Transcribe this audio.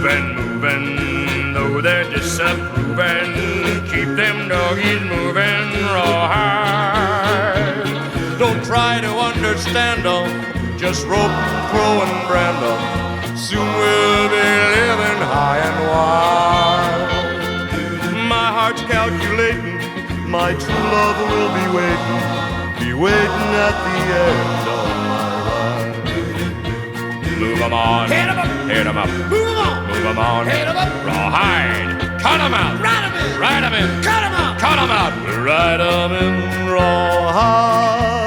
movin', though they're disapprovin'. Keep them doggies movin', rawhide. Don't try to understand them, just rope, crow, and brand them. Soon we'll be living high and wide. My heart's calculating, my true love will be waiting at the end of my ride. Move 'em on, Hit 'em up, hit 'em up, move 'em on, move 'em on, hit 'em up, rawhide, cut 'em out, ride 'em in, ride 'em in, cut 'em out, cut 'em out, ride 'em in, rawhide.